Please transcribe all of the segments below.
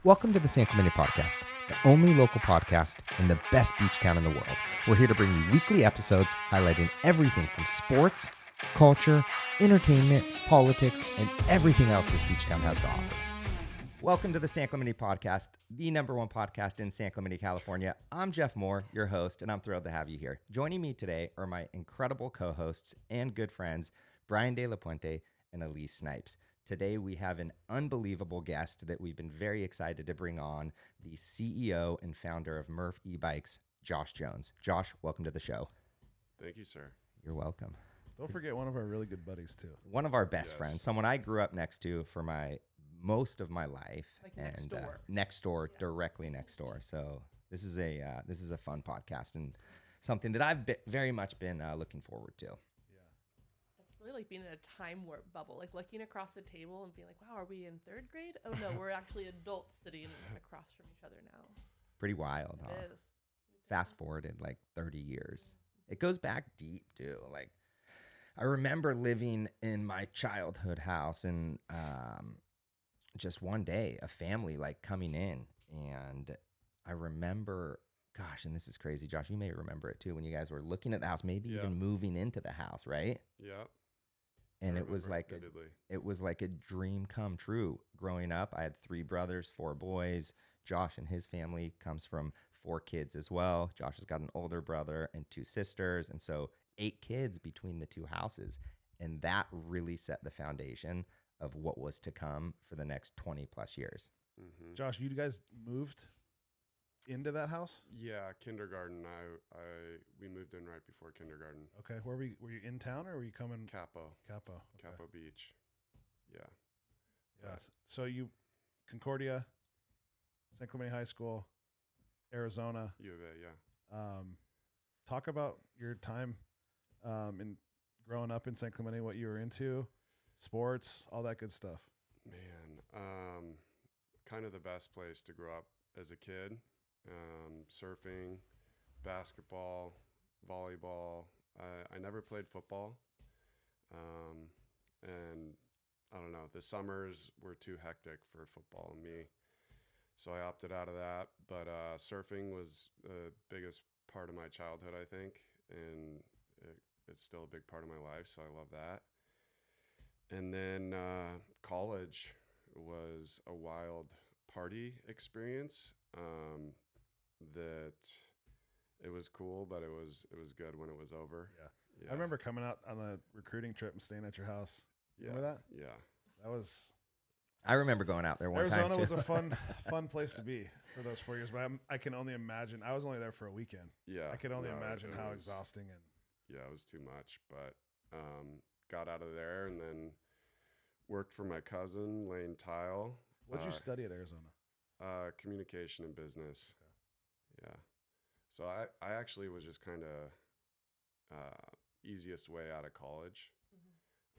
Welcome to the San Clemente Podcast, the only local podcast in the best beach town in the world. We're here to bring you weekly episodes highlighting everything from sports, culture, entertainment, politics, and everything else this beach town has to offer. Welcome to the San Clemente Podcast, the number one podcast in San Clemente, California. I'm Jeff Moore, your host, and I'm thrilled to have you here. Joining me today are my incredible co-hosts and good friends, Brian De La Puente and Elyse Snipes. Today, we have an unbelievable guest that we've been very excited to bring on, the CEO and founder of Murf E-Bikes, Josh Jones. Josh, welcome to the show. Thank you, sir. You're welcome. Don't forget one of our really good buddies, too. One of our best friends, someone I grew up next to for most of my life. Like next door, directly next door. So this is a fun podcast and something that I've very much been looking forward to. Really like being in a time warp bubble, like looking across the table and being like, wow, are we in third grade? Oh no, we're actually adults sitting across from each other now. Pretty wild, huh? It is. Fast forwarded like 30 years. It goes back deep too. Like I remember living in my childhood house and just one day a family like coming in, and I remember, gosh, and this is crazy, Josh, you may remember it too, when you guys were looking at the house, maybe even moving into the house, right? Yeah. And it was like a dream come true. Growing up, I had 3 brothers, 4 boys. Josh and his family comes from 4 kids as well. Josh has got an older brother and 2 sisters, and so 8 kids between the 2 houses. And that really set the foundation of what was to come for the next 20 plus years. Mm-hmm. Josh, you guys moved into that house? Yeah, kindergarten. We moved in right before kindergarten. Okay, were you in town or were you coming? Capo Okay. Beach. Yeah. Yes. So you, Concordia, San Clemente High School, Arizona. U of A, yeah. Talk about your time in growing up in San Clemente, what you were into, sports, all that good stuff. Man, kind of the best place to grow up as a kid. Surfing, basketball, volleyball. I never played football. And I don't know, the summers were too hectic for football and me. So I opted out of that. But surfing was the biggest part of my childhood, I think. And it's still a big part of my life, so I love that. And then college was a wild party experience. That it was cool, but it was good when it was over. Yeah. I remember coming out on a recruiting trip and staying at your house. Remember that? Yeah. That was. I remember going out there one time. Arizona was a fun place to be for those 4 years, but I can only imagine. I was only there for a weekend. Yeah. I could only imagine how exhausting and. Yeah, it was too much, but got out of there and then worked for my cousin laying tile. What did you study at Arizona? Communication and business. Okay. Yeah. So I actually was just kind of easiest way out of college.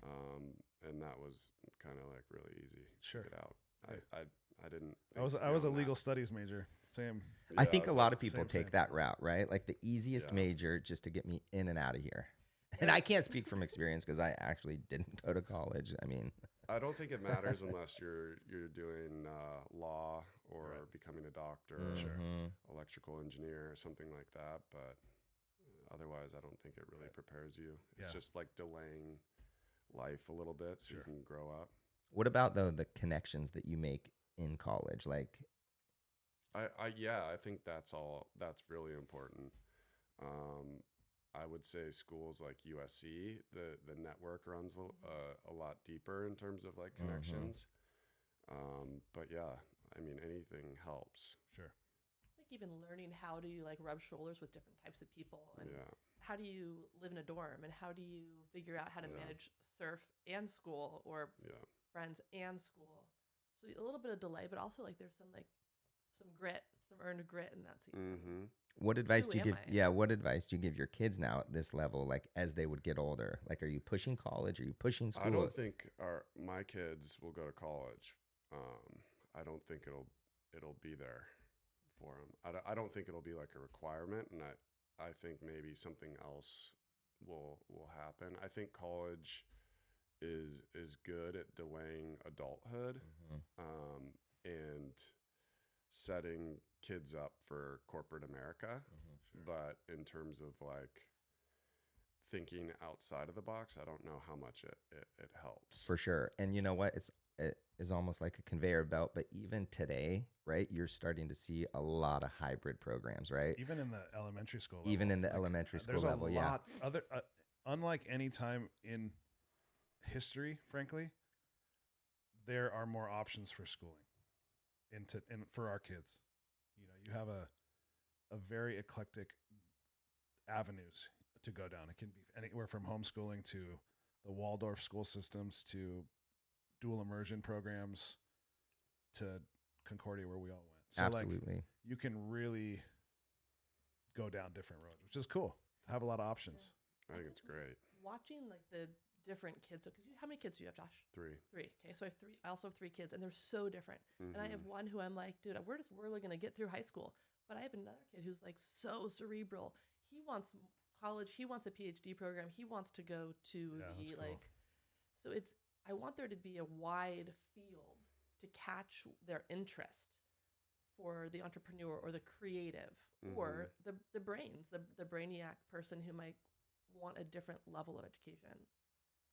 Mm-hmm. And that was kind of like really easy to get out. I didn't. I was a legal studies major. Same. I think a lot of people take that route, right? Like the easiest major just to get me in and out of here. And I can't speak from experience because I actually didn't go to college. I mean, I don't think it matters unless you're doing law or becoming a doctor or electrical engineer or something like that. But otherwise, I don't think it really prepares you. It's just like delaying life a little bit so you can grow up. What about the connections that you make in college? Like, I think that's really important. I would say schools like USC, the network runs a lot deeper in terms of like connections. But yeah, I mean, anything helps. Sure. Like even learning how to like rub shoulders with different types of people, and how do you live in a dorm, and how do you figure out how to manage surf and school, or friends and school. So a little bit of delay, but also like there's some grit, some earned grit in that season. Mm-hmm. What advice do you give? Yeah, what advice do you give your kids now at this level, like as they would get older? Like, are you pushing college? Are you pushing school? I don't think my kids will go to college. I don't think it'll be there for them. I don't think it'll be like a requirement, and I think maybe something else will happen. I think college is good at delaying adulthood, and setting kids up for corporate America. But in terms of like thinking outside of the box, I don't know how much it helps. For sure. And you know what? It is almost like a conveyor belt, but even today, right, you're starting to see a lot of hybrid programs, right? Even in the elementary school level. Even in the elementary school level, there's a lot other unlike any time in history, frankly, there are more options for schooling and for our kids. You know, you have a very eclectic avenues to go down. It can be anywhere from homeschooling to the Waldorf school systems to dual immersion programs to Concordia, where we all went. So Absolutely. like, you can really go down different roads, which is cool. Have a lot of options. I think it's great. Watching like the different kids. So, how many kids do you have, Josh? 3. Okay, so I have 3. I also have 3 kids, and they're so different. And I have one who I'm like, dude, we're just really gonna get through high school. But I have another kid who's like so cerebral. He wants college. He wants a PhD program. He wants to go to the cool. like. So I want there to be a wide field to catch their interest for the entrepreneur or the creative or the brains, the brainiac person who might want a different level of education.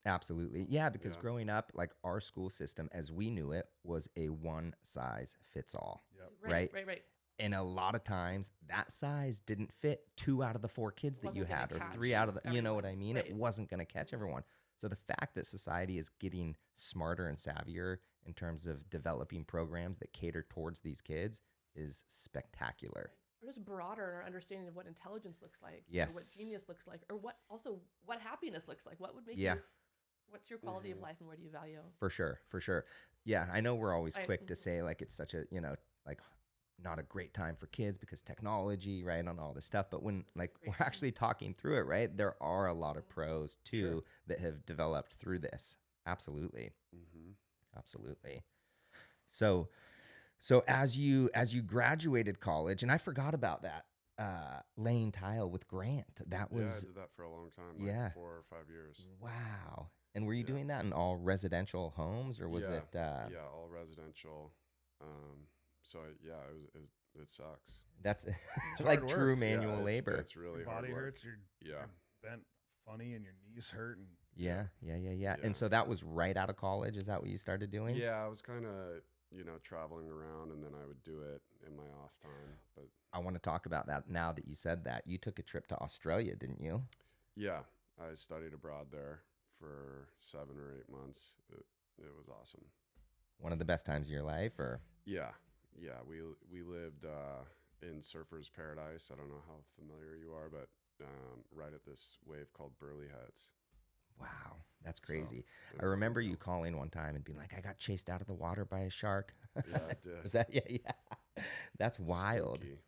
Absolutely. Yeah, because growing up, like our school system as we knew it was a one size fits all. Yep. Right. And a lot of times that size didn't fit 2 out of the 4 kids that you had or 3 out of the, you know what I mean? Right. It wasn't going to catch everyone. So the fact that society is getting smarter and savvier in terms of developing programs that cater towards these kids is spectacular. Or just broader in our understanding of what intelligence looks like, yes, or what genius looks like, or what happiness looks like. What would make you, what's your quality of life and where do you value? For sure. Yeah, I know we're always quick to say like it's such a, you know, like not a great time for kids because technology, right, and all this stuff. But when like we're actually talking through it, right, there are a lot of pros too that have developed through this. Absolutely. Absolutely. So as you graduated college, and I forgot about that, laying tile with Grant. That was I did that for a long time. Like 4 or 5 years. Wow. And were you doing that in all residential homes, or was it? All residential. So it sucks. That's It's like hard true work. manual labor. It's really Your hard body work. hurts. You're bent funny and your knees hurt. And Yeah. And so that was right out of college. Is that what you started doing? Yeah, I was kind of, traveling around, and then I would do it in my off time. But I want to talk about that now that you said that. You took a trip to Australia, didn't you? Yeah, I studied abroad there for 7 or 8 months. It was awesome. One of the best times of your life, or? Yeah. We lived in Surfer's Paradise. I don't know how familiar you are, but right at this wave called Burley Heads. Wow, that's crazy. I remember you calling one time and being like, I got chased out of the water by a shark. Yeah, I did. Was that? Yeah. That's wild. Spooky.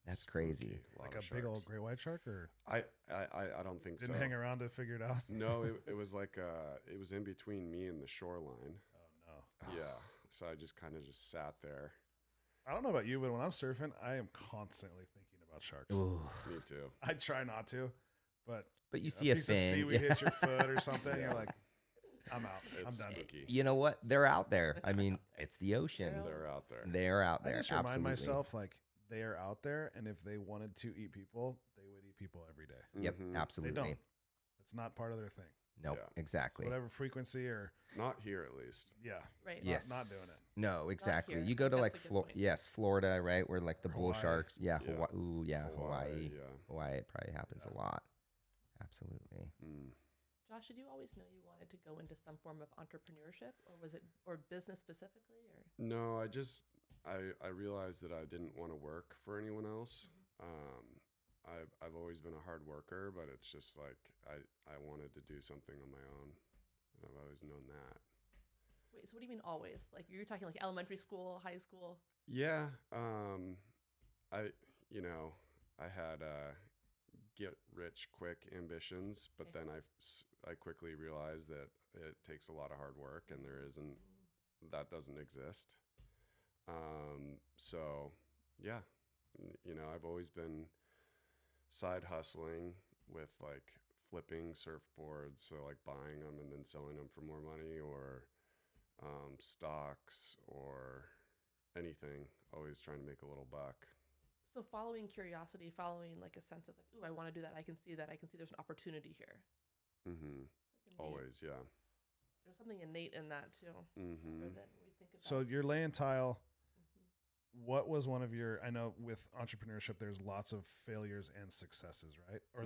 That's crazy. like a big old great white shark, or I don't think didn't so. hang around to figure it out. No, it was like it was in between me and the shoreline. Oh no. Yeah, so I just kind of sat there. I don't know about you, but when I'm surfing, I am constantly thinking about sharks. Ooh. Me too. I try not to, but you see a piece fin. of seaweed hit your foot or something, you're like, I'm out. It's I'm done. spooky. You know what? They're out there. I mean, it's the ocean. They're out there. They're out there. I just Absolutely. remind myself, like, they are out there, and if they wanted to eat people, they would eat people every day. Yep, Mhm. absolutely. They don't. It's not part of their thing. Nope, Yeah. exactly. Whatever frequency or Not here, at least. Right. Yes. not doing it. No, exactly. here. You go to That's like a good point. Florida, right, where like the bull Hawaii. sharks. Yeah, Yeah. Hawaii. Ooh, yeah, Hawaii. Yeah. Hawaii. It probably happens a lot. Absolutely. Mm. Josh, did you always know you wanted to go into some form of entrepreneurship, or was it, or business specifically, or? No, I realized that I didn't want to work for anyone else. I've always been a hard worker, but it's just like I wanted to do something on my own, and I've always known that. Wait, so what do you mean always? Like you're talking like elementary school, high school? Yeah, I had get rich quick ambitions, but then I quickly realized that it takes a lot of hard work, and that doesn't exist. So yeah, I've always been side hustling with like flipping surfboards, so like buying them and then selling them for more money, or stocks, or anything, always trying to make a little buck. So following curiosity, following like a sense of like, ooh, I want to do that. I can see that. I can see there's an opportunity here. Mm-hmm. Always, yeah. There's something innate in that too. Mm-hmm. Than we think about. So you're laying tile. What was one of your, I know with entrepreneurship, there's lots of failures and successes, right? Or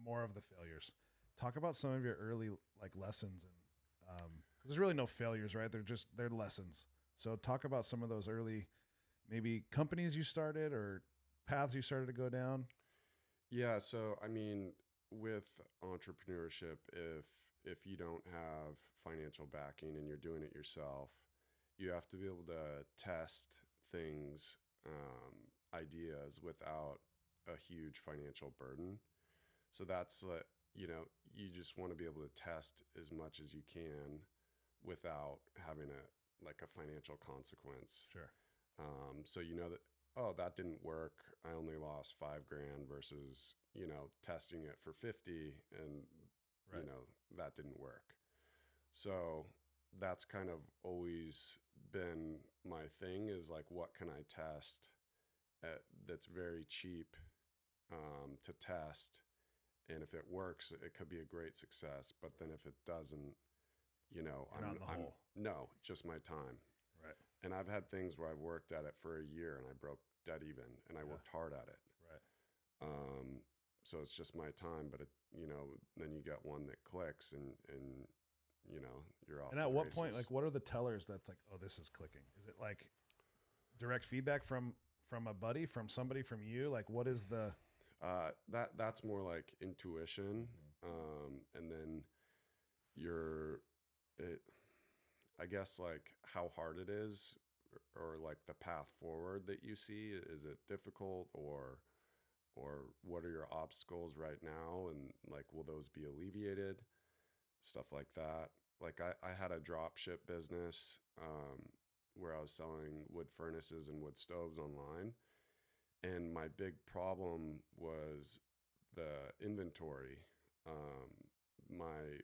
more of the failures. Talk about some of your early like lessons, and 'cause there's really no failures, right? They're lessons. So talk about some of those early, maybe companies you started or paths you started to go down. Yeah. So, I mean, with entrepreneurship, if you don't have financial backing and you're doing it yourself, you have to be able to test things, ideas without a huge financial burden. So that's you just want to be able to test as much as you can without having a financial consequence. Sure. So that, oh, that didn't work. I only lost $5,000 versus, testing it for 50 and, Right. that didn't work. So that's kind of always been my thing, is like, what can I test that's very cheap to test? And if it works, it could be a great success. But then if it doesn't, no, just my time. Right. And I've had things where I've worked at it for a year and I broke dead even, and I worked hard at it. Right. So it's just my time, but then you get one that clicks and you're off. And at what point, like, what are the tellers that's like, oh, this is clicking? Is it like direct feedback from a buddy, from somebody, from you? Like, what is the... that's more like intuition. And then I guess like how hard it is, or like the path forward that you see. Is it difficult, or what are your obstacles right now? And like, will those be alleviated? Stuff like that. Like I had a drop ship business, where I was selling wood furnaces and wood stoves online. And my big problem was the inventory. My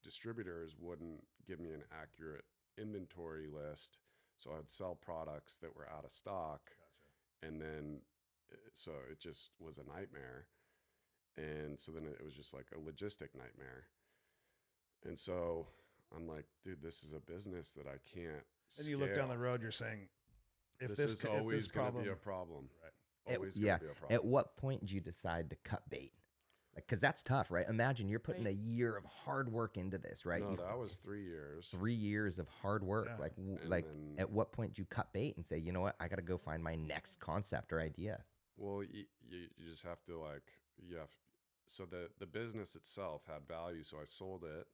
distributors wouldn't give me an accurate inventory list, so I'd sell products that were out of stock. Gotcha. And then, so it just was a nightmare. And so then it was just like a logistic nightmare. And so I'm like, dude, this is a business that I can't And you look down the road, you're saying, if this is always going to be a problem. Right. Always going to be a problem. At what point did you decide to cut bait? Like, because that's tough, right? Imagine you're putting a year of hard work into this, right? No, that was 3 years. 3 years of hard work. Yeah. Like at what point did you cut bait and say, you know what, I got to go find my next concept or idea? Well, you just have to so the business itself had value, so I sold it.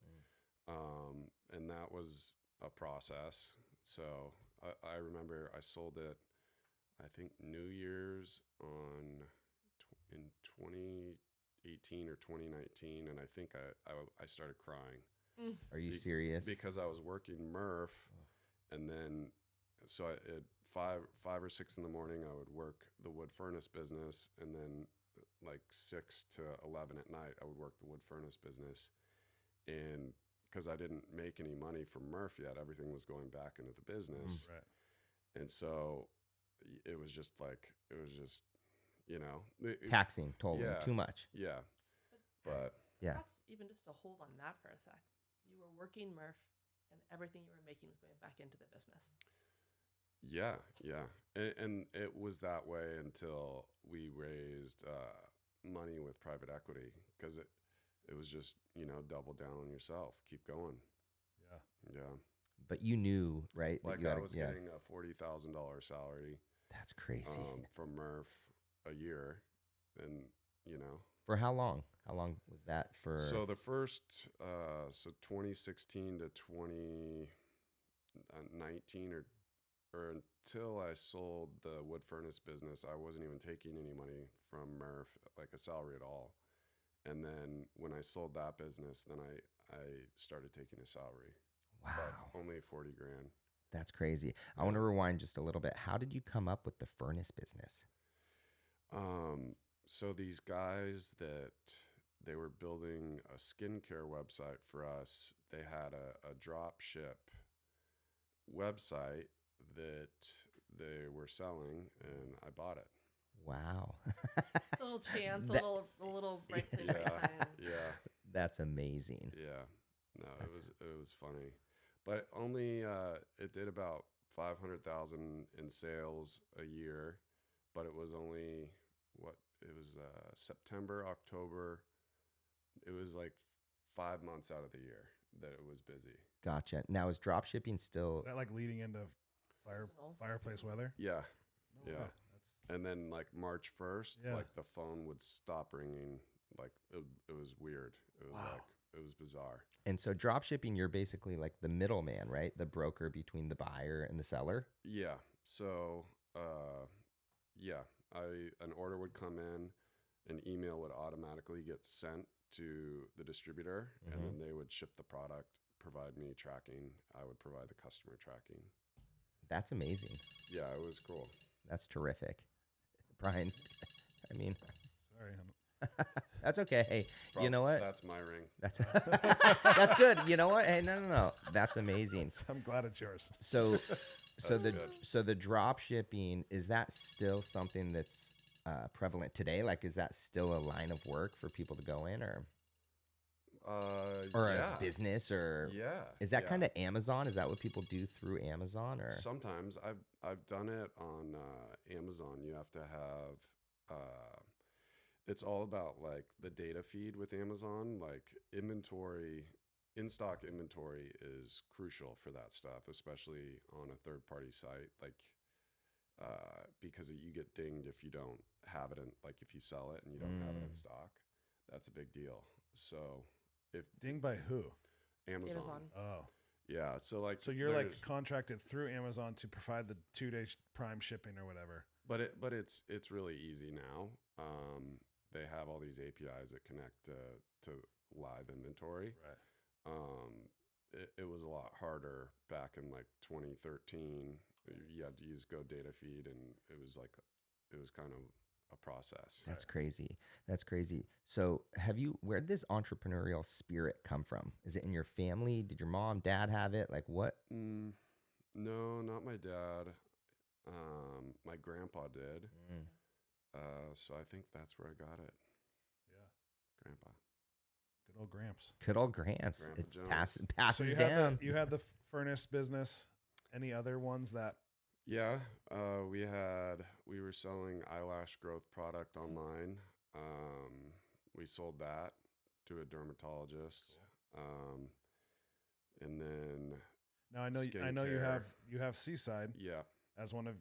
And that was a process. So I remember I sold it, I think New Year's in 2018 or 2019, and I think I started crying. Are you serious? Because I was working Murf, and then so at 5 or 6 in the morning I would work the wood furnace business, and then like 6 to 11 at night I would work the wood furnace business. And because I didn't make any money from Murf yet, everything was going back into the business. Right. And so it was just taxing, totally, too much. Yeah. But yeah. That's even just to hold on that for a sec. You were working Murf, and everything you were making was going back into the business. Yeah. And it was that way until we raised money with private equity, because it was just, double down on yourself, keep going. Yeah. But you knew, right? Like I was getting a $40,000 salary. That's crazy. From Murf a year, and For how long? How long was that for? So the first, 2016 to 2019, or until I sold the wood furnace business, I wasn't even taking any money from Murf, like a salary at all. And then when I sold that business, then I started taking a salary. Wow. But only $40,000. That's crazy. I want to rewind just a little bit. How did you come up with the furnace business? So these guys they were building a skincare website for us. They had a drop ship website that they were selling, and I bought it. Wow. It's a little chance, That- a little right place, right time. Yeah. That's amazing. Yeah. No, it was funny. But only it did about 500,000 in sales a year, but it was only September, October. It was like 5 months out of the year that it was busy. Gotcha. Now, is drop shipping still? Is that like leading into Seasonal. fireplace weather? Yeah. No Yeah. way. And then like March 1st, Yeah. like the phone would stop ringing. Like it was weird. It was Wow. like, it was bizarre. And so drop shipping, you're basically like the middleman, right? The broker between the buyer and the seller. Yeah. So, an order would come in, an email would automatically get sent to the distributor, and then they would ship the product, provide me tracking. I would provide the customer tracking. That's amazing. Yeah, it was cool. That's terrific. Brian, I mean, Sorry. that's okay. Hey, you know what? That's my ring. That's that's good. You know what? Hey, no. That's amazing. I'm glad it's yours. So That's good. the drop shipping, is that still something that's prevalent today? Like, is that still a line of work for people to go in, or Yeah. a business, or Yeah. is that yeah. kind of Amazon? Is that what people do through Amazon, or? Sometimes I've done it on Amazon. You have to have it's all about like the data feed with Amazon. Like inventory, in stock inventory is crucial for that stuff, especially on a third party site. Like because you get dinged if you don't have it in, like if you sell it and you don't have it in stock, that's a big deal. So if Dinged by who? Amazon. Oh. Yeah, so like So you're like there's- contracted through Amazon to provide the 2-day prime shipping or whatever. But it's really easy now. They have all these APIs that connect to live inventory. Right. It was a lot harder back in like 2013. You had to use Go Data Feed, and it was kind of a process. That's crazy. That's crazy. So where'd this entrepreneurial spirit come from? Is it in your family? Did your mom, dad have it? Like what? No, not my dad. My grandpa did. So I think that's where I got it. Yeah. Grandpa. Good old Gramps. Good old Gramps. Grandpa It Jones. passes So down. you had the furnace business. Any other ones that? Yeah, we were selling eyelash growth product online. We sold that to a dermatologist. And then Now I know skincare. you have Seaside Yeah, as one of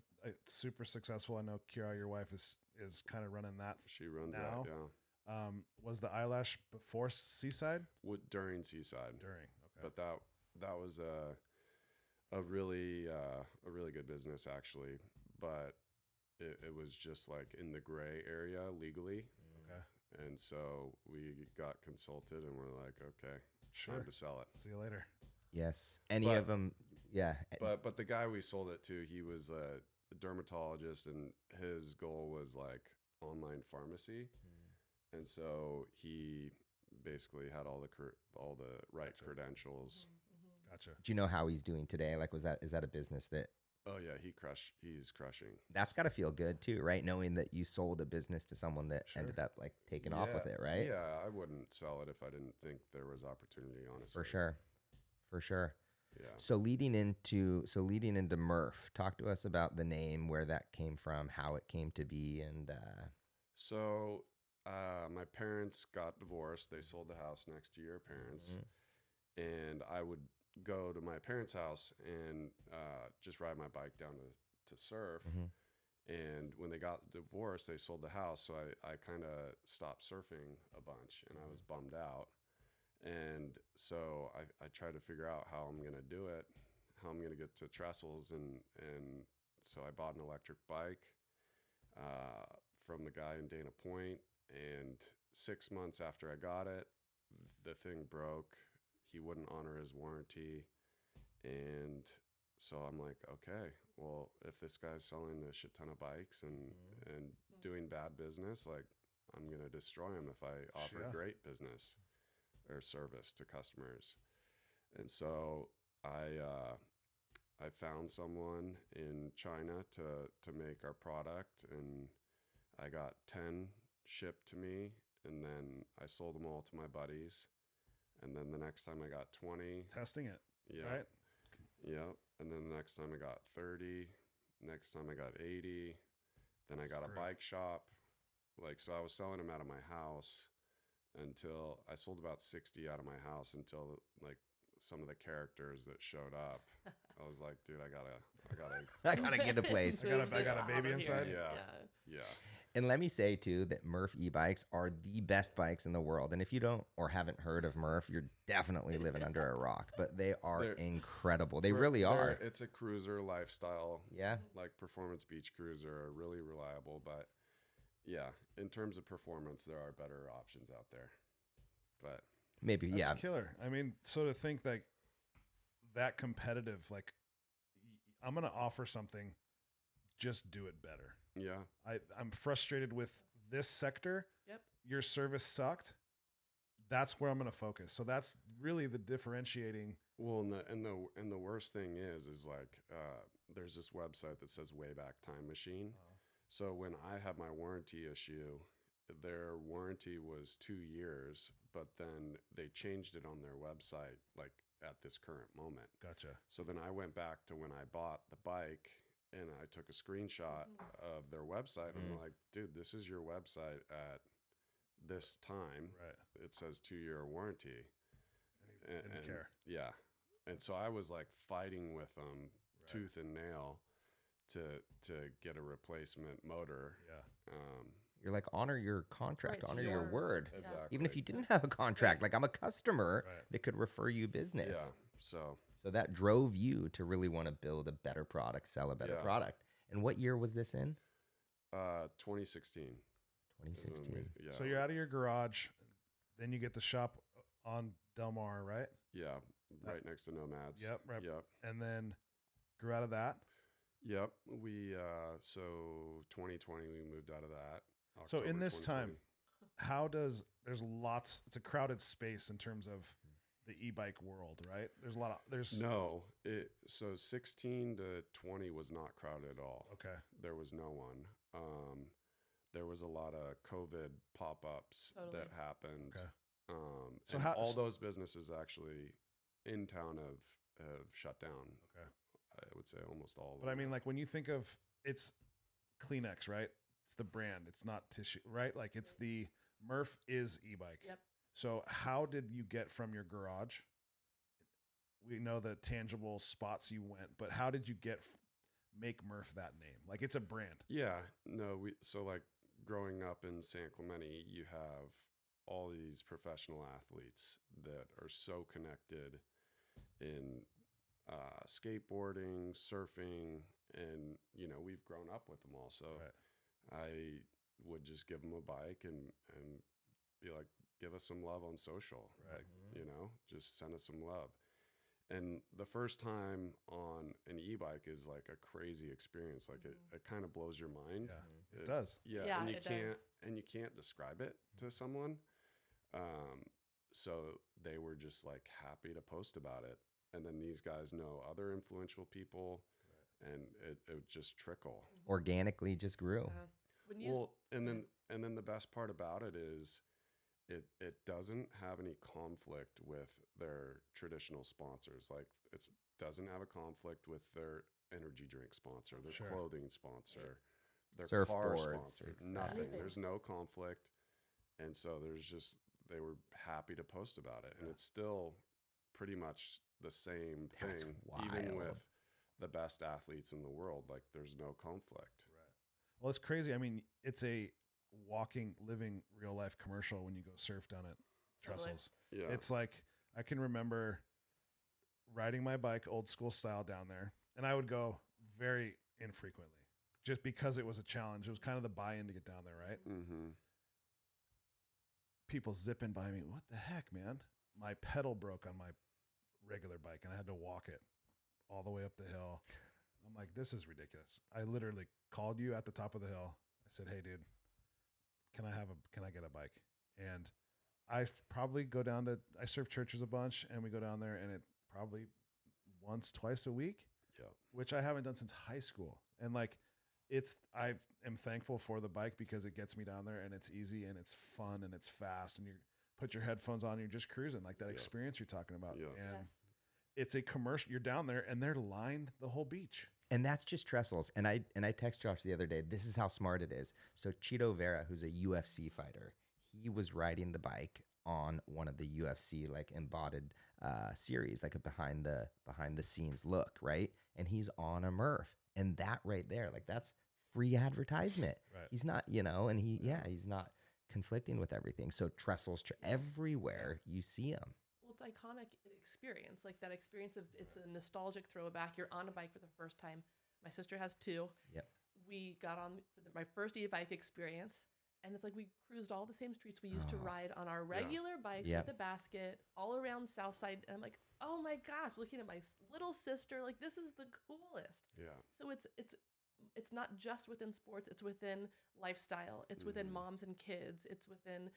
super successful. I know Kira, your wife, is kind of running that. she runs Now? that. Yeah, Was the eyelash before Seaside? during Seaside, During. Okay. but that was a really good business actually. But it was just like in the gray area legally. Okay. And so we got consulted, and we're like, okay, Sure. time to sell it. See you later. Yes. Any But- of them? Yeah. But the guy we sold it to, he was a dermatologist, and his goal was like online pharmacy, and so he basically had all the right Gotcha. credentials. Gotcha. Do you know how he's doing today? Like, is that a business that Oh yeah, he's crushing. that's got to feel good too, right? Knowing that you sold a business to someone that Sure. ended up like taking off with it, right? Yeah, I wouldn't sell it if I didn't think there was opportunity. Honestly, For sure. Yeah. So leading into Murf, talk to us about the name, where that came from, how it came to be, and So my parents got divorced. They sold the house next to your parents, and I would go to my parents' house and just ride my bike down to surf. And when they got divorced, they sold the house, so I kind of stopped surfing a bunch, and I was bummed out. And so I tried to figure out how I'm gonna do it, how I'm gonna get to trestles, and so I bought an electric bike from the guy in Dana Point, and 6 months after I got it, the thing broke. He wouldn't honor his warranty, and so I'm like, okay, well, if this guy's selling a shit ton of bikes and doing bad business, like I'm gonna destroy him if I offer Yeah. great business or service to customers. And so I I found someone in China to make our product, and I got 10 shipped to me, and then I sold them all to my buddies. And then the next time I got 20. Testing it, Yeah. right? Yeah. And then the next time I got 30. Next time I got 80. Then I got a bike shop. Like, so I was selling them out of my house until I sold about 60 out of my house until like some of the characters that showed up. I was like, dude, I gotta get a place. I got a baby inside. Yeah. And let me say too that Murf e-bikes are the best bikes in the world. And if you don't or haven't heard of Murf, you're definitely living under a rock. But they are incredible. They really are. It's a cruiser lifestyle. Yeah. Like performance beach cruiser are really reliable. But yeah, in terms of performance, there are better options out there. But maybe, that's killer. I mean, so to think that competitive, like I'm going to offer something, just do it better. Yeah. I'm frustrated with this sector. Yep. Your service sucked. That's where I'm going to focus. So that's really the differentiating. Well, and the worst thing is like there's this website that says Wayback Time Machine. So when I had my warranty issue, their warranty was 2 years, but then they changed it on their website like at this current moment. Gotcha. So then I went back to when I bought the bike and I took a screenshot of their website. And I'm like, dude, this is your website at this time. Right. It says 2-year warranty. And didn't care. Yeah. And so I was like fighting with them tooth and nail to get a replacement motor. Yeah. You're like, honor your contract, Right, honor your word. Exactly. Even if you didn't have a contract, like I'm a customer that could refer you business. Yeah. So that drove you to really want to build a better product, sell a better product. And what year was this in? 2016. 2016. Yeah. So you're out of your garage, then you get the shop on Del Mar, right? Yeah. Right next to Nomads. Yep. Right. Yep. And then grew out of that. Yep. We, so 2020, we moved out of that. So in October this 2020. time, there's lots, it's a crowded space in terms of the e-bike world, right? So 16 to 20 was not crowded at all. Okay. There was no one. There was a lot of COVID pop-ups that happened. Okay. So all those businesses actually in town have shut down. Okay. I would say almost all of them. But I mean, like when you think of, it's Kleenex, right? It's the brand. It's not tissue, right? Like it's the Murf is e-bike. Yep. So how did you get from your garage? We know the tangible spots you went, but how did you make Murf that name? Like it's a brand. Yeah, no, so like growing up in San Clemente, you have all these professional athletes that are so connected in skateboarding, surfing, and we've grown up with them all. So I would just give them a bike and be like, give us some love on social, like, just send us some love. And the first time on an e-bike is like a crazy experience. Like it kind of blows your mind. Yeah, it does. Yeah, and you does. can't describe it to someone. So they were just like happy to post about it. And then these guys know other influential people, and it would just trickle. Organically just grew. And then the best part about it is it doesn't have any conflict with their traditional sponsors. Like it doesn't have a conflict with their energy drink sponsor, their clothing sponsor, their car sponsor, nothing. There's no conflict. And so they were happy to post about it. And it's still pretty much the same thing, even with the best athletes in the world. Like there's no conflict. Right. Well, it's crazy. I mean, it's a walking, living, real life commercial when you go surf down at Trestles. Yeah. It's like, I can remember riding my bike old school style down there, and I would go very infrequently just because it was a challenge. It was kind of the buy-in to get down there, right? Mm-hmm. People zipping by me. What the heck, man? My pedal broke on my regular bike, and I had to walk it all the way up the hill. I'm like, this is ridiculous. I literally called you at the top of the hill. I said, hey, dude, can I get a bike? And I probably go down I surf churches a bunch, and we go down there, and it probably once, twice a week. which I haven't done since high school. And like, I am thankful for the bike because it gets me down there and it's easy and it's fun and it's fast and you put your headphones on and you're just cruising, like that experience you're talking about. Yeah. And it's a commercial. You're down there and they're lined the whole beach. And that's just trestles. And I text Josh the other day, this is how smart it is. So Chito Vera, who's a UFC fighter, he was riding the bike on one of the UFC like embodied series, like a behind the scenes look, right? And he's on a Murf. And that right there, like that's free advertisement. Right. He's not, and he's not conflicting with everything. So trestles everywhere you see them. Well, it's iconic experience, like that experience of it's a nostalgic throwback. You're on a bike for the first time. My sister has two. Yep. We got on my first e-bike experience, and it's like we cruised all the same streets we used to ride on our regular bikes with the basket all around Southside. And I'm like, oh my gosh, looking at my little sister, like this is the coolest. Yeah. So it's not just within sports, it's within lifestyle, it's within moms and kids, it's within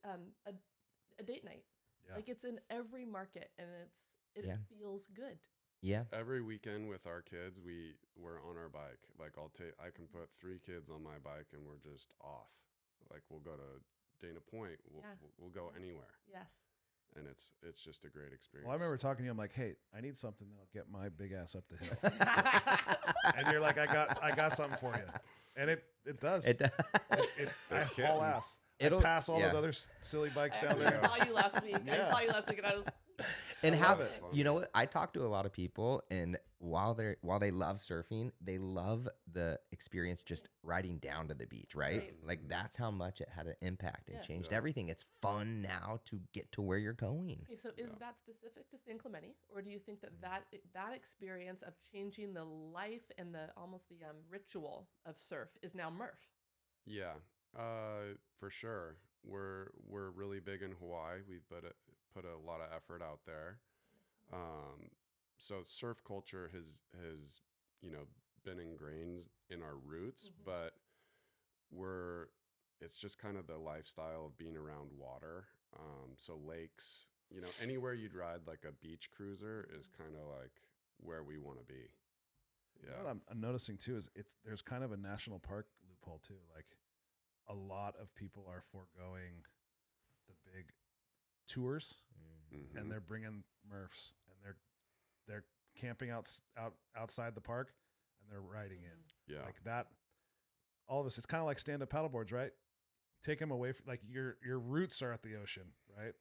a date night. Yeah. Like it's in every market, and it feels good. Yeah. Every weekend with our kids, we're on our bike. Like I can put 3 kids on my bike and we're just off. Like we'll go to Dana Point. We'll go anywhere. Yes. And it's just a great experience. Well, I remember talking to you. I'm like, hey, I need something that'll get my big ass up the hill. And you're like, I got something for you. And it does. It does. I haul ass. It'll pass all those other silly bikes down there. I saw you last week. And I was. And you know what? I talk to a lot of people, and while they love surfing, they love the experience just riding down to the beach, right? Like that's how much it had an impact and changed everything. It's fun now to get to where you're going. Okay, so is that specific to San Clemente, or do you think that experience of changing the life and the almost the ritual of surf is now Murf? Yeah, for sure. We're really big in Hawaii. We've put a lot of effort out there. So surf culture has been ingrained in our roots, but it's just kind of the lifestyle of being around water. So lakes, anywhere you'd ride like a beach cruiser is kind of like where we want to be. Yeah. You know what I'm noticing too is there's kind of a national park loophole too. Like a lot of people are foregoing the big tours, and they're bringing Murfs, and they're camping outside the park, and they're riding in. Yeah, like that. All of us, it's kind of like stand-up paddleboards, right? Take them away from like your roots are at the ocean, right?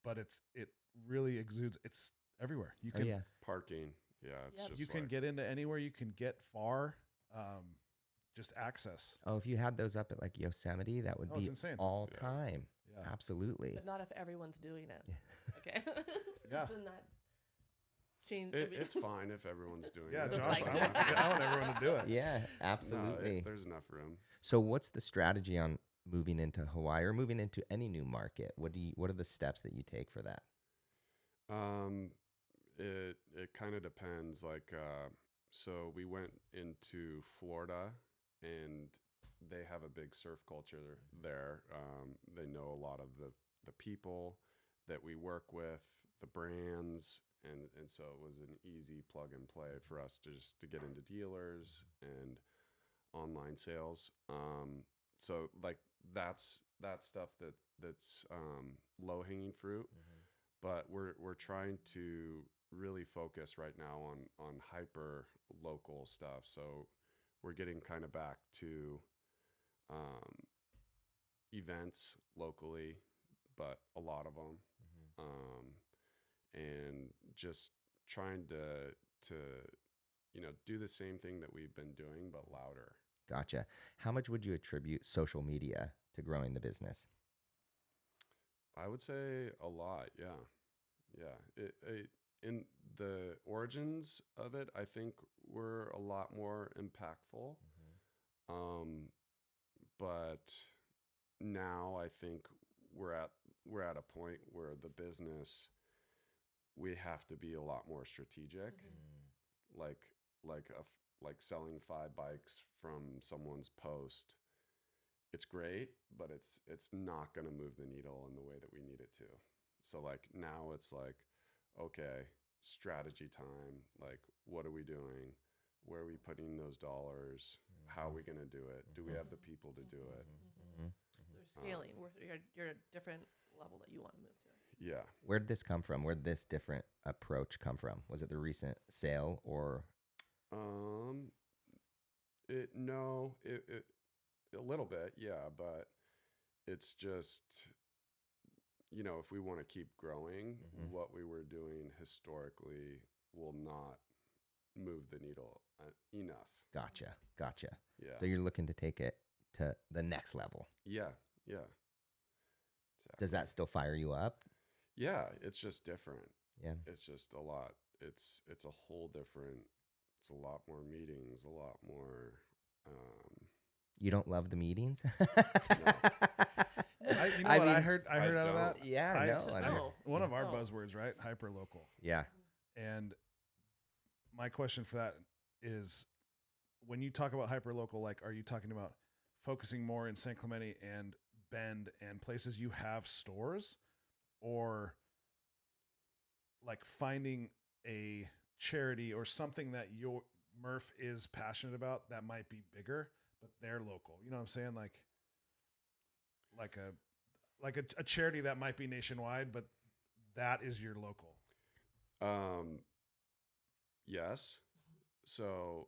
But it really exudes. It's everywhere. You can parking. Yeah, it's just you can get into anywhere. You can get far. Just access. Oh, if you had those up at like Yosemite, that would be insane. All time. Yeah. Absolutely. But not if everyone's doing it. Okay. Yeah. Then that change. It's fine if everyone's doing it. Josh, I want everyone to do it. Yeah, absolutely. No, there's enough room. So what's the strategy on moving into Hawaii or moving into any new market? What are the steps that you take for that? It kind of depends. Like, so we went into Florida, and they have a big surf culture there. They know a lot of the people that we work with, the brands, and so it was an easy plug and play for us to get into dealers and online sales. So like that's stuff that's low hanging fruit, but we're trying to really focus right now on hyper local stuff. So we're getting kind of back to events locally, but a lot of them, and just trying to do the same thing that we've been doing, but louder. Gotcha. How much would you attribute social media to growing the business? I would say a lot. Yeah. In the origins of it, I think we're a lot more impactful. But now I think we're at a point where the business, we have to be a lot more strategic. Like selling 5 bikes from someone's post. It's great, but it's not going to move the needle in the way that we need it to. So like now it's like, okay, strategy time. Like what are we doing? Where are we putting those dollars? How are we going to do it? Do we have the people to do it? So you're scaling. You're at a different level that you want to move to. Yeah. Where did this come from? Where did this different approach come from? Was it the recent sale or? It a little bit, yeah, but it's just, if we want to keep growing, what we were doing historically will not move the needle enough. Gotcha. Yeah. So you're looking to take it to the next level. Yeah. Does that still fire you up? Yeah, it's just different. Yeah. It's just a lot. It's a whole different. It's a lot more meetings, a lot more. You don't love the meetings? I heard out of that. Yeah, One of our buzzwords, right? Hyper local. Yeah. And my question for that is, when you talk about hyper local, like, are you talking about focusing more in San Clemente and Bend and places you have stores, or like finding a charity or something that your Murf is passionate about that might be bigger, but they're local? You know what I'm saying? Like a charity that might be nationwide, but that is your local. Yes. So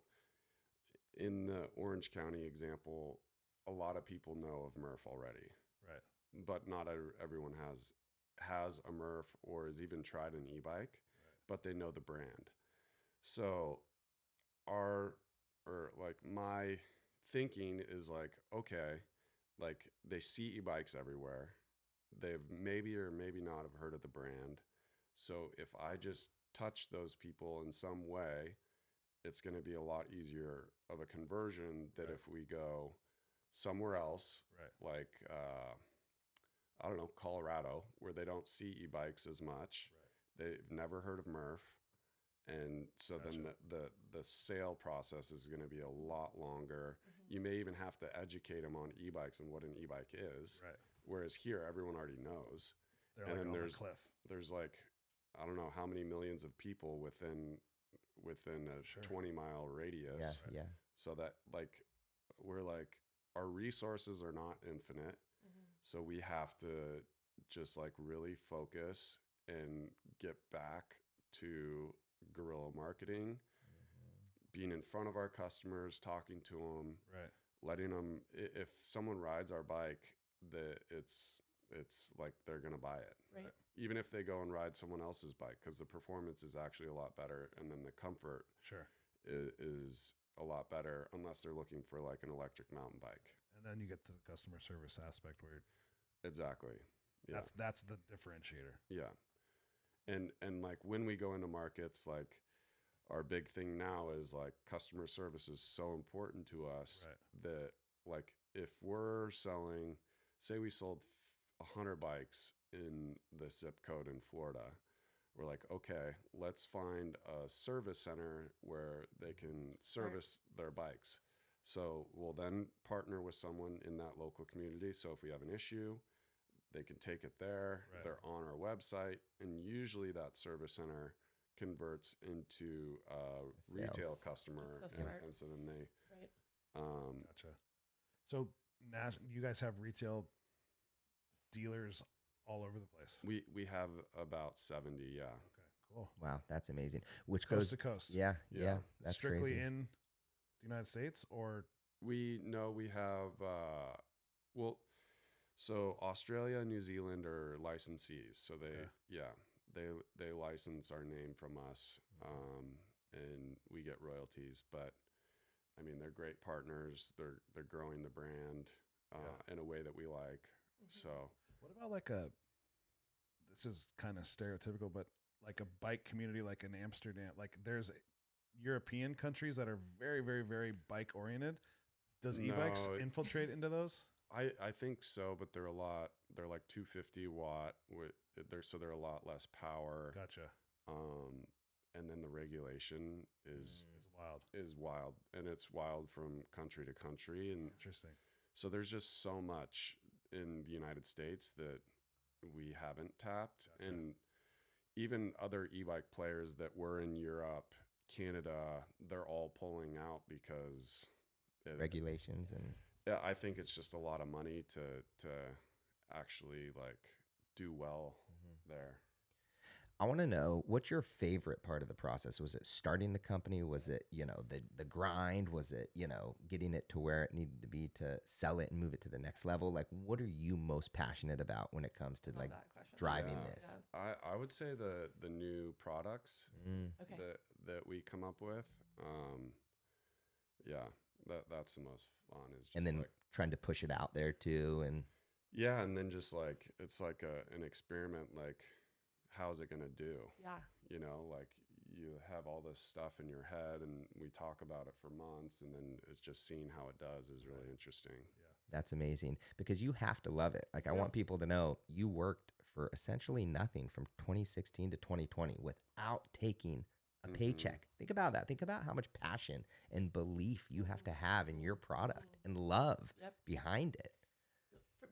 in the Orange County example, a lot of people know of Murf already. Right. But not everyone has a Murf or has even tried an e-bike, right, but they know the brand. So my thinking is like, okay, like they see e-bikes everywhere. They've maybe or maybe not have heard of the brand. So if I just touch those people in some way, it's going to be a lot easier of a conversion than if we go somewhere else, right, like, I don't know, Colorado, where they don't see e-bikes as much. Right. They've never heard of Murf. And so then the sale process is going to be a lot longer. You may even have to educate them on e-bikes and what an e-bike is. Right. Whereas here, everyone already knows. They're and like then on the cliff. There's like, I don't know how many millions of people within a 20-mile radius. Yeah. So that we're like, our resources are not infinite. So we have to just like really focus and get back to guerrilla marketing, being in front of our customers, talking to them, right, letting them, if someone rides our bike, it's like they're going to buy it. Right. Even if they go and ride someone else's bike, because the performance is actually a lot better. And then the comfort is a lot better, unless they're looking for like an electric mountain bike. And then you get the customer service aspect where exactly. Yeah. That's the differentiator. Yeah. And like when we go into markets, like our big thing now is like customer service is so important to us that like if we're selling, say we sold 100 bikes in the zip code in Florida, we're like, okay, let's find a service center where they can service their bikes. So we'll then partner with someone in that local community. So if we have an issue, they can take it there. Right. They're on our website. And usually that service center converts into a retail customer. And so then they... Right. Gotcha. So you guys have retail dealers all over the place? We have about 70, yeah. Okay, cool. Wow, that's amazing. Which coast goes to coast. Yeah, that's strictly crazy. in the United States, or we have so Australia and New Zealand are licensees. So they license our name from us, and we get royalties. But I mean, they're great partners. They're growing the brand in a way that we like. So what about this is kind of stereotypical, but like a bike community, like in Amsterdam, like there's European countries that are very, very, very bike oriented. Does e-bikes infiltrate into those? I think so, but they're like 250 watt. They're a lot less power. Gotcha. And then the regulation is wild, and it's wild from country to country. And interesting. So there's just so much in the United States that we haven't tapped. Gotcha. And even other e-bike players that were in Europe Canada, they're all pulling out because regulations and yeah, I think it's just a lot of money to actually like do well there. I want to know, what's your favorite part of the process? Was it starting the company? Was it, the grind? Was it, getting it to where it needed to be to sell it and move it to the next level? Like, what are you most passionate about when it comes to like driving this? Yeah. I would say the new products that we come up with. That's the most fun, is just, and then like trying to push it out there too. And yeah, and then just like it's like an experiment. Like, how's it gonna do? Yeah. Like you have all this stuff in your head, and we talk about it for months, and then it's just seeing how it does is really interesting. Yeah. That's amazing, because you have to love it. Like, I want people to know you worked for essentially nothing from 2016 to 2020 without taking a paycheck. Think about that. Think about how much passion and belief you have to have in your product and love behind it.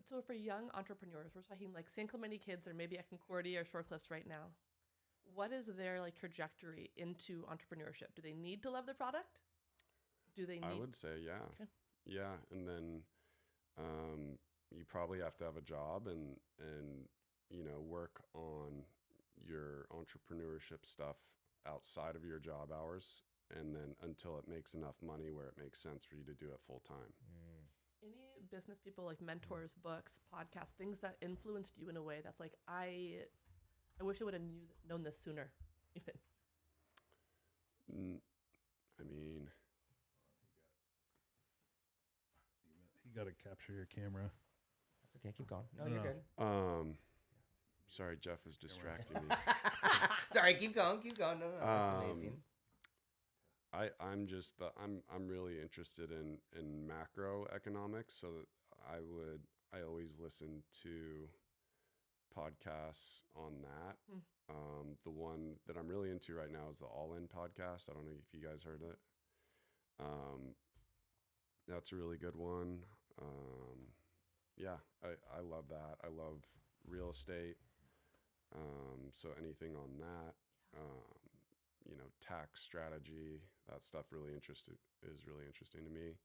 So for young entrepreneurs, we're talking like San Clemente kids or maybe at Concordia or Short Cliffs right now. What is their like trajectory into entrepreneurship? Do they need to love their product? I would say, yeah. Okay. Yeah. And then you probably have to have a job and work on your entrepreneurship stuff outside of your job hours, and then until it makes enough money where it makes sense for you to do it full time. Any business people, like mentors, books, podcasts, things that influenced you in a way that's like, I wish I would have known this sooner, even? I mean, you got to capture your camera. That's okay. Keep going. No, you're good. Sorry, Jeff was distracting me. Sorry, keep going. No, that's amazing. I'm really interested in macroeconomics, so that I always listen to podcasts on that. The one that I'm really into right now is the All In podcast. I don't know if you guys heard it. That's a really good one. I love that. I love real estate. So anything on that, tax strategy, that stuff is really interesting to me.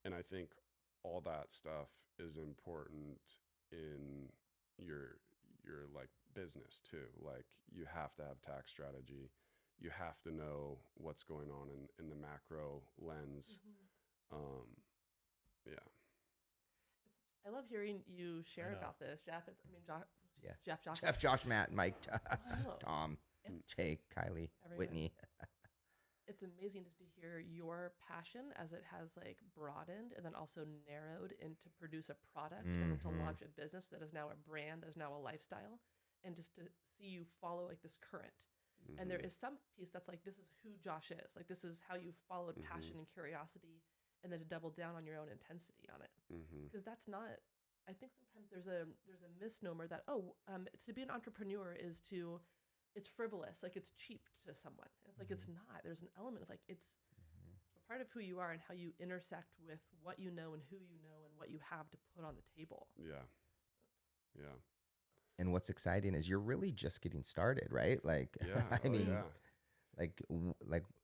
And I think all that stuff is important in your like business too. Like, you have to have tax strategy. You have to know what's going on in the macro lens. I love hearing you share about this, Jeff. Jeff, Josh, Matt, Mike, Tom, Jake, Kylie, Whitney. It's amazing just to hear your passion as it has like broadened and then also narrowed into produce a product and then to launch a business that is now a brand, that is now a lifestyle, and just to see you follow like this current. And there is some piece that's like, this is who Josh is. Like, this is how you followed passion and curiosity, and then to double down on your own intensity on it. Because that's not, I think sometimes there's a misnomer that, to be an entrepreneur is it's frivolous, like it's cheap to someone. And it's like, it's not. There's an element of like, it's a part of who you are and how you intersect with what you know and who you know and what you have to put on the table. Yeah. And what's exciting is you're really just getting started, right? Like, like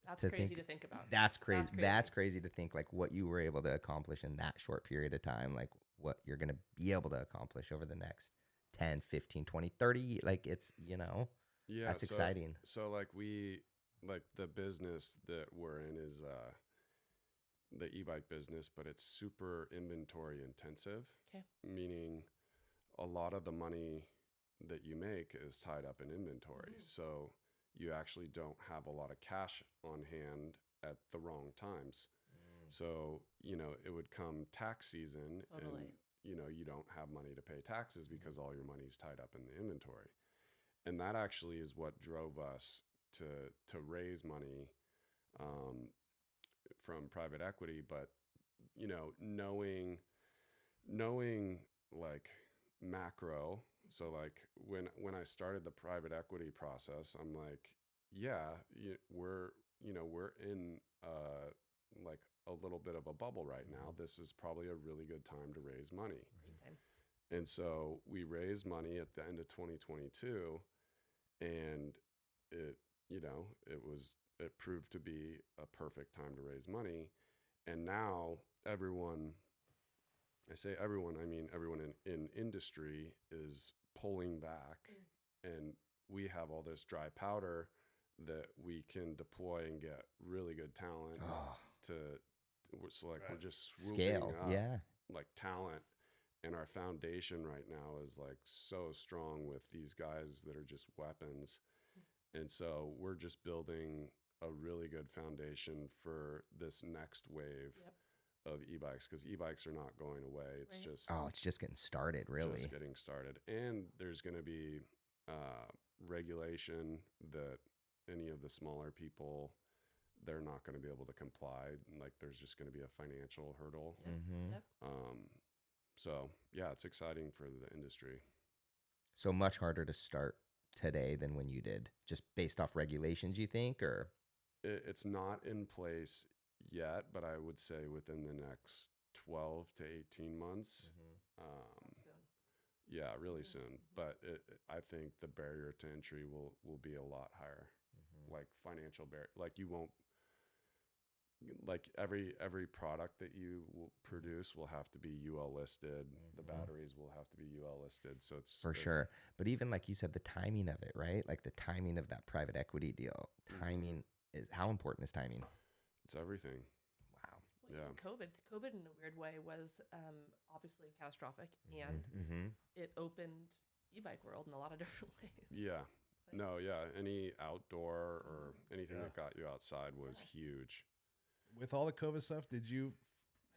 that's crazy to think about. That's crazy. That's crazy to think like what you were able to accomplish in that short period of time, like what you're going to be able to accomplish over the next 10, 15, 20, 30, like it's, that's exciting. So like the business that we're in is the e-bike business, but it's super inventory intensive. Okay. Meaning a lot of the money that you make is tied up in inventory. So you actually don't have a lot of cash on hand at the wrong times. So, it would come tax season and, you don't have money to pay taxes because all your money is tied up in the inventory. And that actually is what drove us to raise money from private equity. But, knowing like macro. So like when I started the private equity process, I'm like, we're in like a little bit of a bubble right now. This is probably a really good time to raise money. And so we raised money at the end of 2022, and it, it proved to be a perfect time to raise money. And now everyone, I say everyone, I mean everyone in industry is pulling back, and we have all this dry powder that we can deploy and get really good talent we're just swooping Scale, up yeah. like talent. And our foundation right now is like so strong with these guys that are just weapons. And so we're just building a really good foundation for this next wave of e-bikes, because e-bikes are not going away. It's just it's just getting started, really. Just getting started. And there's going to be regulation that any of the smaller people, they're not going to be able to comply. Like there's just going to be a financial hurdle. So yeah, it's exciting for the industry. So much harder to start today than when you did, just based off regulations, you think? Or it's not in place yet, but I would say within the next 12 to 18 months. Yeah, really soon. But I think the barrier to entry will be a lot higher. Like financial barrier, like you won't, like every product that you will produce will have to be UL listed. The batteries will have to be UL listed. So it's for sure. But even like you said, the timing of it, right? Like the timing of that private equity deal, timing is, how important is timing? It's everything. Wow. Well, COVID in a weird way was obviously catastrophic, and it opened e-bike world in a lot of different ways. Yeah. No, yeah. Any outdoor or anything that got you outside was huge. With all the COVID stuff, did you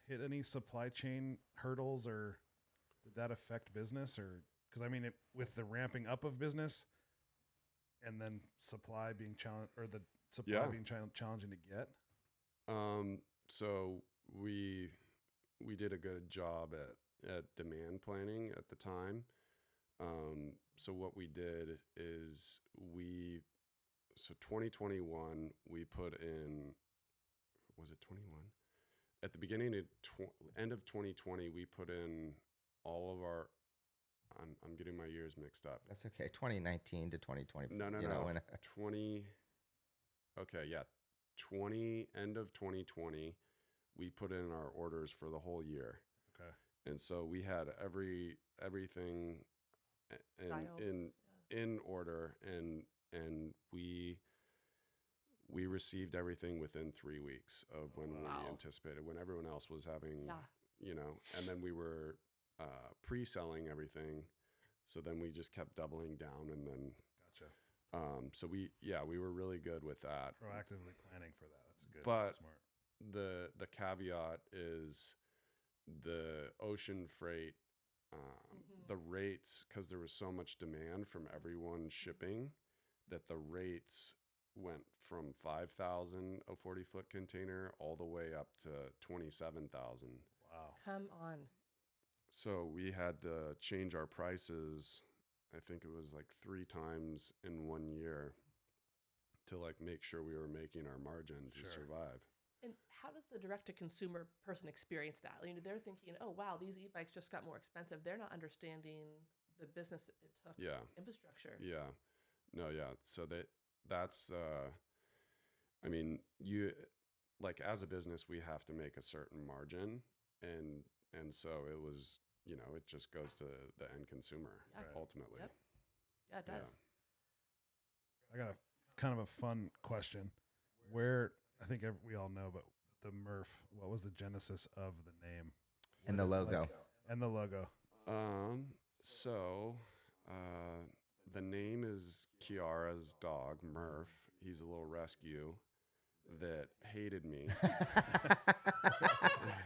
hit any supply chain hurdles, or did that affect business? Or because I mean, with the ramping up of business and then supply being challenged, or the supply being challenging to get. So we did a good job at demand planning at the time. So what we did is 2021, we put in, was it 21? At the beginning of end of 2020, we put in all of our, I'm getting my years mixed up. That's okay. 2019 to 2020. No. 20, end of 2020, we put in our orders for the whole year. Okay. And so we had everything in order, and we received everything within 3 weeks of when we anticipated, when everyone else was having, and then we were pre-selling everything. So then we just kept doubling down, and then so we were really good with that. Proactively planning for that. That's good. But smart. The caveat is the ocean freight, the rates, because there was so much demand from everyone shipping, that the rates went from 5,000 a 40-foot container all the way up to 27,000. Wow. Come on. So we had to change our prices. I think it was like 3 times in 1 year to like make sure we were making our margin to survive. And how does the direct-to-consumer person experience that? They're thinking, oh, wow, these e-bikes just got more expensive. They're not understanding the business it took, infrastructure. Yeah. No, yeah. So that's, I mean, you, like as a business, we have to make a certain margin. And so it was, it just goes to the end consumer ultimately. Yep. Yeah, it does. I got a kind of a fun question. Where, I think we all know, but the Murf, what was the genesis of the name? And the logo. So the name is Kiara's dog, Murf. He's a little rescue that hated me.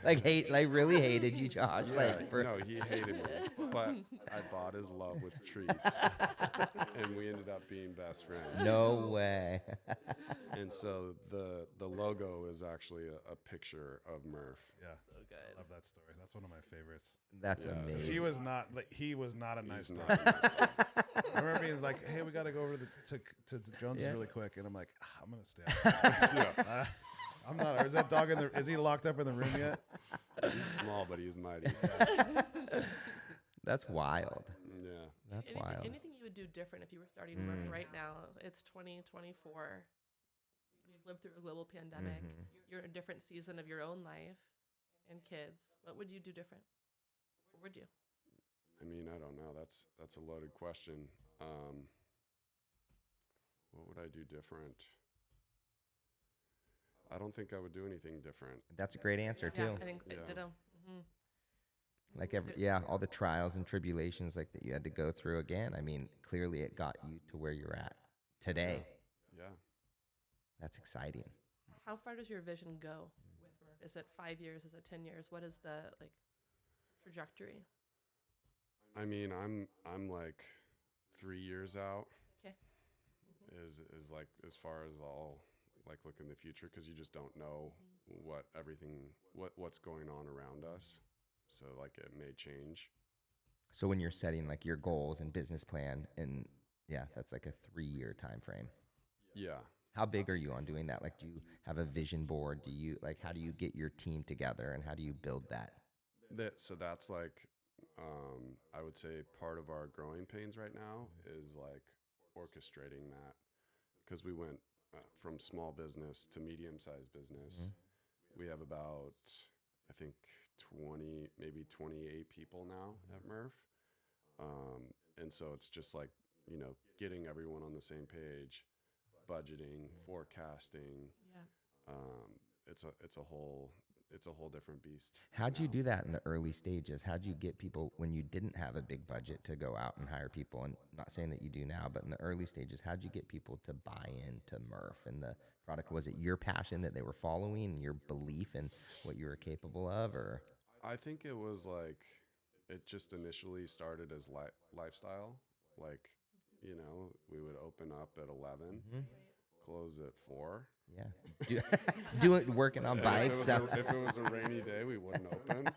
like really hated you, Josh. Yeah, no, he hated me. But I bought his love with treats. And we ended up being best friends. No way. And so the logo is actually a picture of Murf. Yeah. So good. I love that story. That's one of my favorites. That's amazing. He was not a nice dog. I remember being like, hey, we got to go over to Jones's really quick. And I'm like, I'm going to stay outside. I'm not. Or is that dog is he locked up in the room yet? He's small, but he's mighty. That's wild. Yeah. That's wild. Anything you would do different if you were starting Murf right now? It's 2024. We've lived through a global pandemic. You're in a different season of your own life and kids. What would you do different? Or would you? I mean, I don't know. That's a loaded question. What would I do different? I don't think I would do anything different. That's a great answer too. Yeah, I think ditto. Like all the trials and tribulations like that you had to go through again. I mean, clearly it got you to where you're at today. Yeah. That's exciting. How far does your vision go with Murf? Is it 5 years? Is it 10 years? What is the trajectory? I mean, I'm like 3 years out. Okay. Is like as far as I'll like look in the future, because you just don't know what's going on around us. So like it may change. So when you're setting like your goals and business plan, and that's like a 3-year time frame. Yeah. How big are you on doing that? Like, do you have a vision board? How do you get your team together, and how do you build that? So that's like, I would say part of our growing pains right now is like orchestrating that, because we went from small business to medium-sized business. We have about, I think, 20, maybe 28 people now at Murf. And so it's just like, getting everyone on the same page, budgeting, forecasting. Yeah. It's a whole different beast. How'd you do that in the early stages? How'd you get people when you didn't have a big budget to go out and hire people? And not saying that you do now, but in the early stages, how'd you get people to buy into Murf and the product? Was it your passion that they were following and your belief in what you were capable of, or? I think it was like, it just initially started as lifestyle. Like, we would open up at 11, close at 4. Yeah. Working on bikes. If it was a rainy day, we wouldn't open.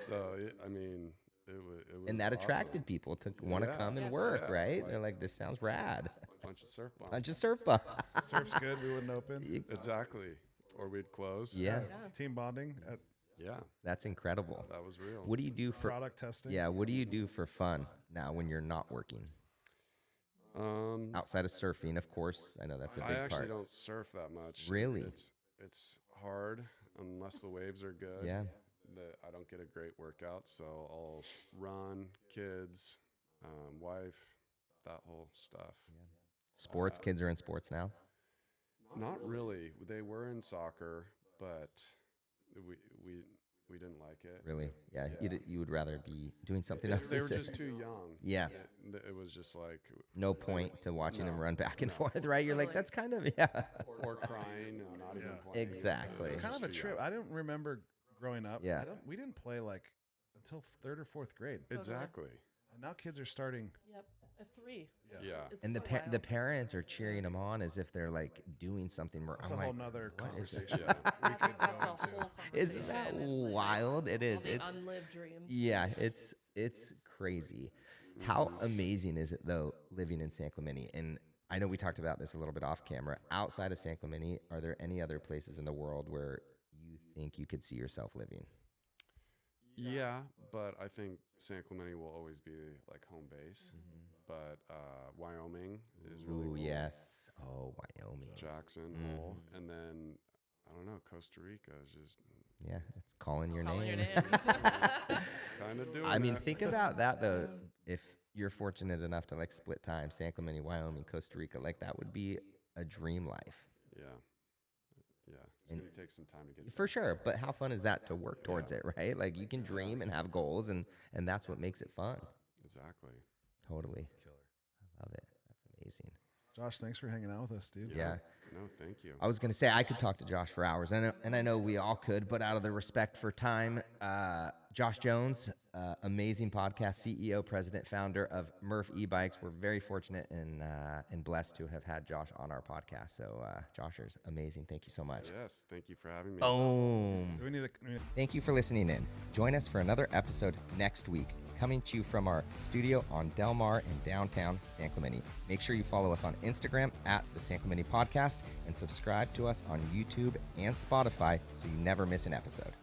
So, I mean, it was and that awesome. attracted people to want to come and work, right? Like, they're like, this sounds rad. Bunch of surf bumps. Bunch of surf bumps. Surf's good. We wouldn't open. Exactly. Or we'd close. Yeah. Team bonding. Yeah. That's incredible. That was real. What do you do for product testing? Yeah. What do you do for fun now when you're not working? Outside of surfing, of course. I know that's a big part. I actually don't surf that much. Really? It's hard unless the waves are good. Yeah. I don't get a great workout, so I'll run, kids, wife, that whole stuff. Yeah. Sports, kids are in sports now? Not really. They were in soccer, but we didn't like it. Really? Yeah. You would rather be doing something else. They were just too young. Yeah. It was just like no point to watching them run back and forth, right? You're like, that's kind of or crying and not even playing. Exactly. It's kind of a trip. I don't remember growing up. Yeah. We didn't play like until 3rd or 4th grade. Exactly. And now kids are starting. Yep. A 3. Yeah. It's And so the parents are cheering them on as if they're like doing something more. It's a whole nother conversation. Yeah. We could That's go a into. whole Isn't that conversation. It's wild? It is. all the It's unlived dreams. yeah. It's crazy. How amazing is it though living in San Clemente? And I know we talked about this a little bit off camera. Outside of San Clemente, are there any other places in the world where you think you could see yourself living? Yeah, but I think San Clemente will always be like home base. But Wyoming is really cool. Yes. Oh, Wyoming. Jackson Hole, and then I don't know, Costa Rica is just it's calling your Calling your name. name. kind of doing. I mean, it. think about that though. If you're fortunate enough to like split time, San Clemente, Wyoming, Costa Rica, like that would be a dream life. Yeah. It's gonna take some time to get For sure, but how fun is that to work towards it, right? Like you can dream and have goals, and that's what makes it fun. Exactly. Totally. Killer. I love it. That's amazing. Josh, thanks for hanging out with us, dude. Yeah. No, thank you. I was going to say I could talk to Josh for hours, and I know we all could, but out of the respect for time, Josh Jones, amazing podcast, CEO, president, founder of Murf E-Bikes. We're very fortunate and blessed to have had Josh on our podcast. So, Joshers, amazing. Thank you so much. Yes, thank you for having me. Boom. Do we need Thank you for listening in. Join us for another episode next week, coming to you from our studio on Del Mar in downtown San Clemente. Make sure you follow us on Instagram at the San Clemente Podcast and subscribe to us on YouTube and Spotify so you never miss an episode.